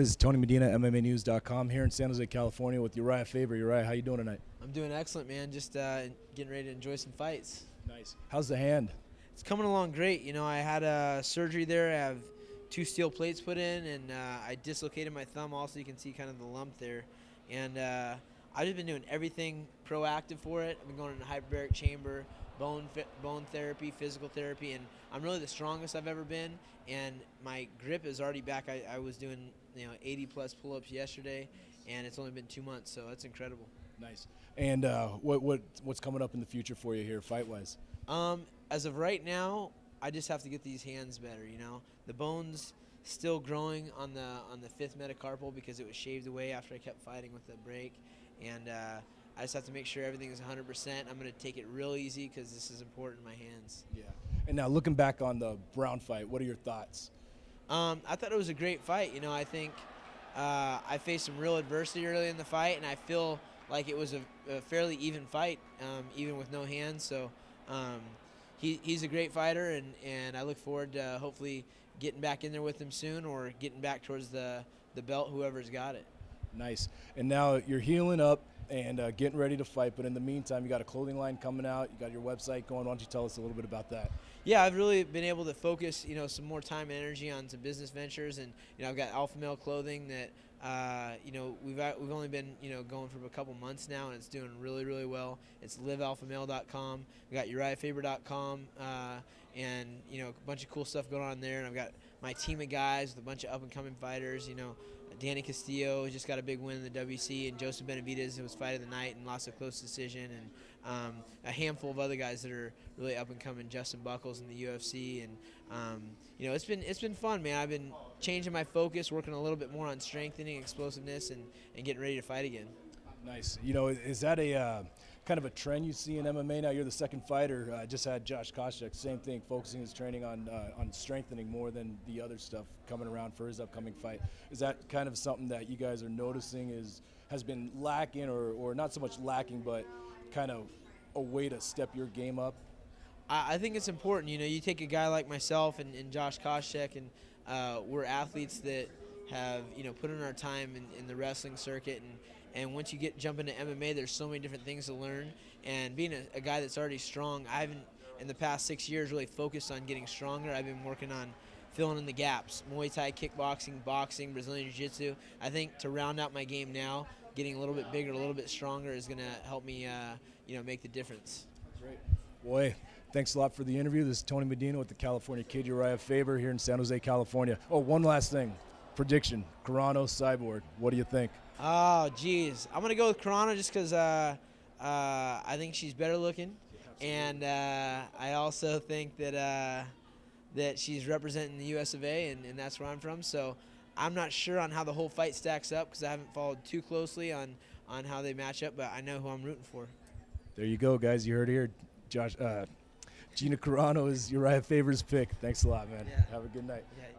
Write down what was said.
This is Tony Medina, MMAnews.com, here in San Jose, California with Urijah Faber. Uriah, how you doing tonight? I'm doing excellent, man. Just getting ready to enjoy some fights. Nice. How's the hand? It's coming along great. You know, I had a surgery there. I have 2 steel plates put in, and I dislocated my thumb. Also, you can see kind of the lump there. And I've just been doing everything proactive for it. I've been going in a hyperbaric chamber, bone therapy, physical therapy, and I'm really the strongest I've ever been. And my grip is already back. I was doing 80+ pull-ups yesterday, and it's only been 2 months, so that's incredible. Nice. And what's coming up in the future for you here, fight-wise? As of right now, I just have to get these hands better. You know, the bone's still growing on the 5th metacarpal because it was shaved away after I kept fighting with the break, and I just have to make sure everything is 100%. I'm going to take it real easy because this is important in my hands. Yeah. And now looking back on the Brown fight, what are your thoughts? I thought it was a great fight. You know, I think I faced some real adversity early in the fight, and I feel like it was a fairly even fight, even with no hands. So he's a great fighter, and I look forward to hopefully getting back in there with him soon, or getting back towards the belt, whoever's got it. Nice. And now you're healing up and getting ready to fight, but in the meantime, you got a clothing line coming out. You got your website going. Why don't you tell us a little bit about that? Yeah, I've really been able to focus, some more time and energy on some business ventures, and I've got Alpha Male clothing that we've only been going for a couple months now, and it's doing really, really well. It's livealphamale.com. We got UrijahFaber.com, and a bunch of cool stuff going on there. And I've got my team of guys with a bunch of up and coming fighters. Danny Castillo just got a big win in the WC, and Joseph Benavidez, who was fight of the night and lost a close decision, and a handful of other guys that are really up and coming. Justin Buckles in the UFC, and it's been fun, man. I've been changing my focus, working a little bit more on strengthening, explosiveness, and getting ready to fight again. Nice. Is that a kind of a trend you see in MMA now? You're the second fighter. I just had Josh Koscheck, same thing, focusing his training on strengthening more than the other stuff coming around for his upcoming fight. Is that kind of something that you guys are noticing has been lacking, or not so much lacking, but kind of a way to step your game up? I think it's important. You take a guy like myself and Josh Koscheck, and we're athletes that have put in our time in the wrestling circuit, and once you jump into MMA, there's so many different things to learn. And being a guy that's already strong, I haven't in the past 6 years really focused on getting stronger. I've been working on filling in the gaps: Muay Thai, kickboxing, boxing, Brazilian Jiu-Jitsu. I think to round out my game now, getting a little bit bigger, a little bit stronger is going to help me make the difference. Great. Boy, thanks a lot for the interview. This is Tony Medina with the California Kid, Urijah Faber, here in San Jose, California. Oh, one last thing. Prediction, Carano, Cyborg. What do you think? Oh, geez. I'm going to go with Carano just because I think she's better looking. And I also think that she's representing the US of A, and that's where I'm from. So I'm not sure on how the whole fight stacks up because I haven't followed too closely on how they match up, but I know who I'm rooting for. There you go, guys. You heard it here. Gina Carano is Urijah Faber's pick. Thanks a lot, man. Yeah. Have a good night. Yeah.